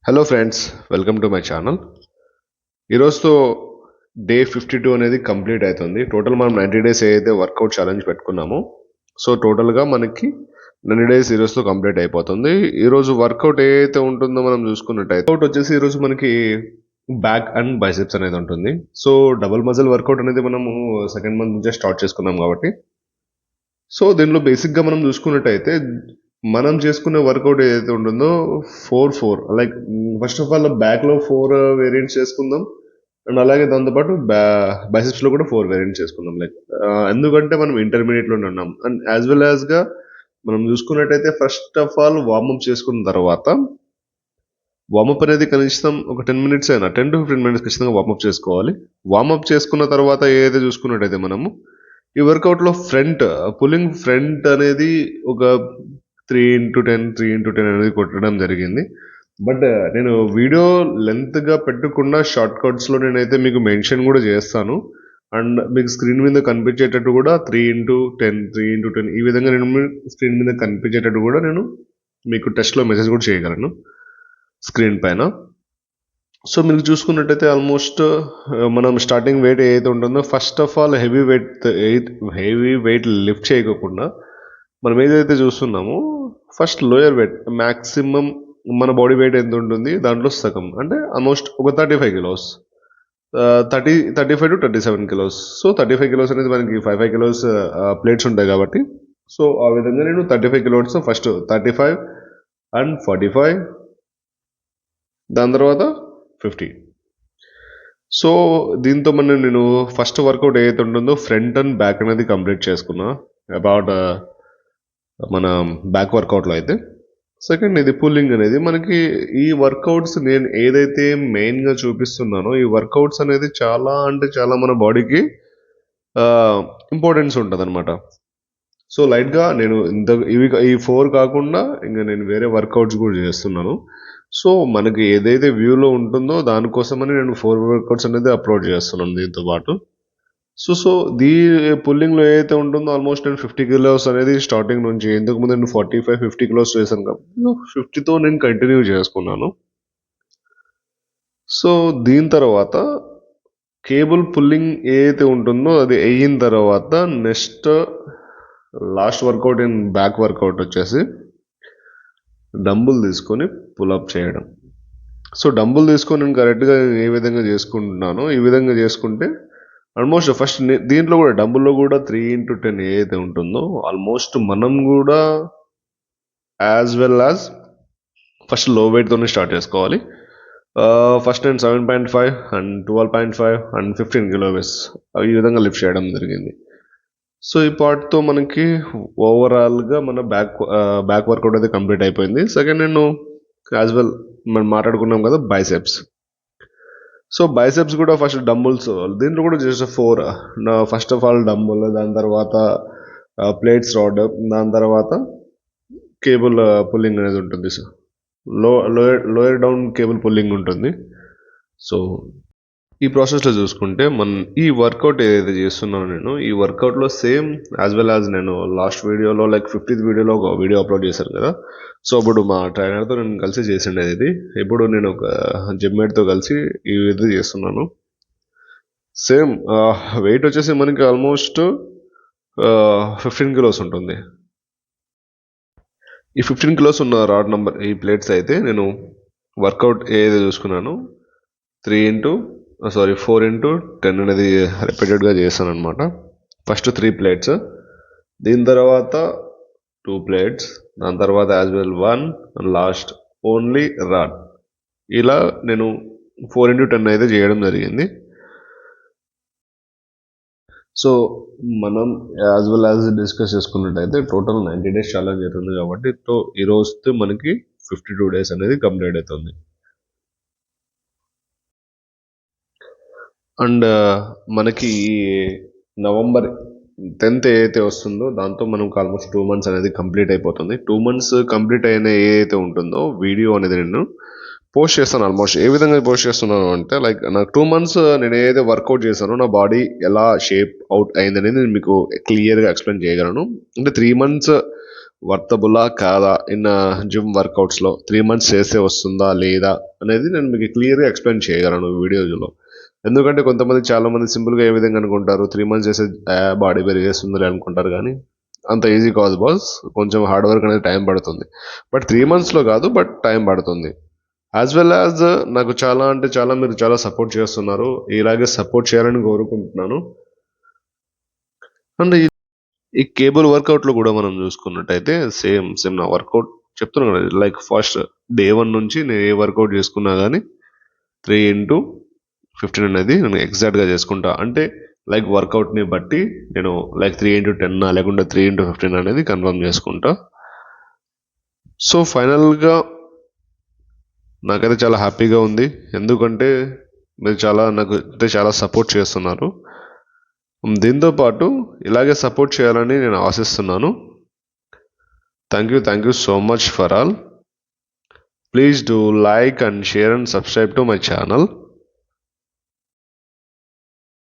Hello friends, welcome to my channel. ఈరోజుతో day 52 అనేది complete అవుతుంది. టోటల్ మనం 90 డేస్ ఏదైతే వర్కౌట్ ఛాలెంజ్ పెట్టుకున్నామో, సో టోటల్గా మనకి 90 డేస్ ఈరోజుతో కంప్లీట్ అయిపోతుంది. ఈరోజు వర్కౌట్ ఏదైతే ఉంటుందో మనం చూసుకున్నట్టయితే వర్కౌట్ వచ్చేసి ఈరోజు మనకి బ్యాక్ అండ్ బైసెప్స్ అనేది ఉంటుంది. సో డబుల్ మజిల్ వర్కౌట్ అనేది మనము సెకండ్ మంత్ నుంచే స్టార్ట్ చేసుకున్నాం కాబట్టి, సో దీనిలో బేసిక్గా మనం చూసుకున్నట్టయితే మనం చేసుకునే వర్కౌట్ ఏదైతే ఉంటుందో 4-4 లైక్ ఫస్ట్ ఆఫ్ ఆల్ బ్యాక్లో 4 వేరియంట్స్ చేసుకుందాం. అండ్ అలాగే దాంతోపాటు బైసెప్స్లో కూడా 4 వేరియంట్స్ చేసుకుందాం. లైక్ ఎందుకంటే మనం ఇంటర్మీడియట్లోనే ఉన్నాం. అండ్ యాజ్ వెల్ యాజ్గా మనం చూసుకున్నట్టయితే ఫస్ట్ ఆఫ్ ఆల్ వార్మప్ చేసుకున్న తర్వాత వార్మప్ అనేది కనీసం ఒక 10 మినిట్స్ అయినా 10 to 15 మినిట్స్ ఖచ్చితంగా వార్మప్ చేసుకోవాలి. వార్మప్ చేసుకున్న తర్వాత ఏదైతే చూసుకున్నట్టయితే మనము ఈ వర్కౌట్లో పుల్లింగ్ ఫ్రంట్ అనేది ఒక 3x10 3x10 అనేది కొట్టడం జరిగింది. బట్ నేను వీడియో లెంత్గా పెట్టకుండా షార్ట్ కట్స్లో నేనైతే మీకు మెన్షన్ కూడా చేస్తాను. అండ్ మీకు స్క్రీన్ మీద కనిపించేటట్టు కూడా 3x10 3x10 ఈ విధంగా నేను స్క్రీన్ మీద కనిపించేటట్టు కూడా నేను మీకు టెస్ట్లో మెసేజ్ కూడా చేయగలను స్క్రీన్ పైన. సో మీరు చూసుకున్నట్టయితే ఆల్మోస్ట్ మనం స్టార్టింగ్ వెయిట్ ఏదైతే ఉంటుందో first of all heavy weight lift చేయకుండా మనం ఏదైతే చూస్తున్నామో ఫస్ట్ లోయర్ వెయిట్ మ్యాక్సిమం మన బాడీ వెయిట్ ఎంత ఉంటుంది దాంట్లో సగం అంటే ఆల్మోస్ట్ ఒక 35 kilos 35 to 37 kilos. So 35 kilos అనేది మనకి 5 కిలోస్ ప్లేట్స్ ఉంటాయి కాబట్టి, సో ఆ విధంగా నేను 35 కిలోస్ ఫస్ట్ 35 అండ్ 45 దాని తర్వాత 50. సో దీంతో నేను ఫస్ట్ వర్కౌట్ ఏదైతే ఉంటుందో ఫ్రంట్ అండ్ బ్యాక్ అనేది కంప్లీట్ చేసుకున్నా అబౌట్ మన బ్యాక్ వర్కౌట్లో అయితే. సెకండ్ ఇది పుల్లింగ్ అనేది మనకి ఈ వర్కౌట్స్ నేను ఏదైతే మెయిన్గా చూపిస్తున్నానో ఈ వర్కౌట్స్ అనేది చాలా అంటే చాలా మన బాడీకి ఇంపార్టెన్స్ ఉంటుంది అనమాట. సో లైట్గా నేను ఈ 4 కాకుండా ఇంకా నేను వేరే వర్కౌట్స్ కూడా చేస్తున్నాను. సో మనకి ఏదైతే వ్యూలో ఉంటుందో దానికోసమని నేను 4 వర్కౌట్స్ అనేది అప్లోడ్ చేస్తున్నాను దీంతో పాటు. సో పుల్లింగ్లో ఏదైతే ఉంటుందో ఆల్మోస్ట్ నేను 50 కిలోస్ అనేది స్టార్టింగ్ నుంచి, ఇంతకు ముందు నేను 45-50 కిలోస్ చేశాను కాబట్టి 50తో నేను కంటిన్యూ చేసుకున్నాను. సో దీని తర్వాత కేబుల్ పుల్లింగ్ ఏదైతే ఉంటుందో అది అయిన తర్వాత next last workout in back workout వచ్చేసి డంబుల్ తీసుకొని పుల్అప్ చేయడం. సో డంబుల్ తీసుకొని నేను కరెక్ట్గా ఏ విధంగా చేసుకుంటున్నానో ఈ విధంగా చేసుకుంటే ఆల్మోస్ట్ ఫస్ట్ దీంట్లో కూడా డంబుల్లో కూడా 3x10 ఏదైతే ఉంటుందో ఆల్మోస్ట్ మనం కూడా యాజ్ వెల్ యాజ్ ఫస్ట్ లో వెయిట్తోనే స్టార్ట్ చేసుకోవాలి. ఫస్ట్ నేను 7.5 అండ్ 12.5 అండ్ 15 కిలోస్ ఈ విధంగా లిఫ్ట్ చేయడం జరిగింది. సో ఈ పార్ట్తో మనకి ఓవరాల్గా మన బ్యాక్ వర్కౌట్ అయితే కంప్లీట్ అయిపోయింది. సెకండ్ నేను యాజ్ వెల్ మనం మాట్లాడుకున్నాం కదా బైసెప్స్. సో బైసెప్స్ కూడా ఫస్ట్ డంబుల్స్ దీంట్లో కూడా just 4 first of all dumbbell, దాని తర్వాత ప్లేట్స్ రాడ్, దాని తర్వాత కేబుల్ పుల్లింగ్ అనేది ఉంటుంది. So lower down cable pulling ఉంటుంది. సో ఈ ప్రాసెస్లో చూసుకుంటే ఈ వర్కౌట్ ఏదైతే చేస్తున్నానో నేను ఈ వర్కౌట్లో సేమ్ యాజ్ వెల్ యాజ్ నేను లాస్ట్ వీడియోలో లైక్ 50th వీడియోలో ఒక వీడియో అప్లోడ్ చేశాను కదా. సో అప్పుడు మా ట్రైనర్తో నేను కలిసి చేసిండేది ఇది. ఇప్పుడు నేను ఒక జిమ్మేట్తో కలిసి ఈ విధంగా చేస్తున్నాను. సేమ్ వెయిట్ వచ్చేసి మనకి ఆల్మోస్ట్ 15 కిలోస్ ఉంటుంది. ఈ 15 కిలోస్ ఉన్న రాడ్ నెంబర్ ఈ ప్లేట్స్ అయితే నేను వర్కౌట్ ఏదైతే చూసుకున్నాను 4x10 అనేది రిపీటెడ్గా చేస్తాను అనమాట. ఫస్ట్ 3 ప్లేట్స్, దీని తర్వాత 2 ప్లేట్స్, దాని తర్వాత as well 1 and last only rod. ఇలా నేను 4x10 అయితే చేయడం జరిగింది. సో మనం యాజ్ వెల్ యాజ్ డిస్కస్ చేసుకున్నట్టయితే టోటల్ 90 డేస్ ఛాలెంజ్ అవుతుంది కాబట్టి ఈ రోజుతో మనకి 52 డేస్ అనేది కంప్లీట్ అవుతుంది. అండ్ మనకి నవంబర్ 10th ఏదైతే వస్తుందో దాంతో మనకు ఆల్మోస్ట్ 2 months అనేది కంప్లీట్ అయిపోతుంది. 2 months కంప్లీట్ అయిన ఏదైతే ఉంటుందో వీడియో అనేది నేను పోస్ట్ చేస్తాను. ఆల్మోస్ట్ ఏ విధంగా పోస్ట్ చేస్తున్నాను అంటే లైక్ నాకు 2 months నేను ఏదైతే వర్కౌట్ చేశానో నా బాడీ ఎలా షేప్ అవుట్ అయింది అనేది నేను మీకు క్లియర్గా ఎక్స్ప్లెయిన్ చేయగలను. అంటే 3 months వర్తబులా కాదా ఇన్ జిమ్ వర్కౌట్స్లో 3 మంత్స్ చేస్తే వస్తుందా లేదా అనేది నేను మీకు క్లియర్గా ఎక్స్ప్లెయిన్ చేయగలను ఈ వీడియోలో. ఎందుకంటే కొంతమంది చాలామంది సింపుల్గా ఏ విధంగా అనుకుంటారు, 3 మంత్స్ చేస్తే బాడీ పెరిగేస్తుంది అనుకుంటారు, కానీ అంత ఈజీ కాదు బాస్. కొంచెం హార్డ్ వర్క్ అనేది టైం పడుతుంది. బట్ 3 మంత్స్లో కాదు, బట్ టైం పడుతుంది. యాజ్ వెల్ యాజ్ నాకు చాలా అంటే చాలా మీరు చాలా సపోర్ట్ చేస్తున్నారు. ఇలాగే సపోర్ట్ చేయాలని కోరుకుంటున్నాను. అండ్ ఈ కేబుల్ వర్కౌట్లో కూడా మనం చూసుకున్నట్టయితే సేమ్ నా వర్కౌట్ చెప్తున్నాను కదా, లైక్ ఫస్ట్ డే 1 నుంచి నేను ఏ వర్కౌట్ చేసుకున్నా కానీ 3x15 అనేది నేను ఎగ్జాక్ట్గా చేసుకుంటా. అంటే లైక్ వర్కౌట్ని బట్టి నేను లైక్ 3x10 లేకుంటే 3x15 అనేది కన్ఫర్మ్ చేసుకుంటా. సో ఫైనల్గా నాకైతే చాలా హ్యాపీగా ఉంది, ఎందుకంటే మీరు నాకు చాలా సపోర్ట్ చేస్తున్నారు. దీంతో పాటు ఇలాగే సపోర్ట్ చేయాలని నేను ఆశిస్తున్నాను. Thank you so much for all. Please do like and share and subscribe to my channel.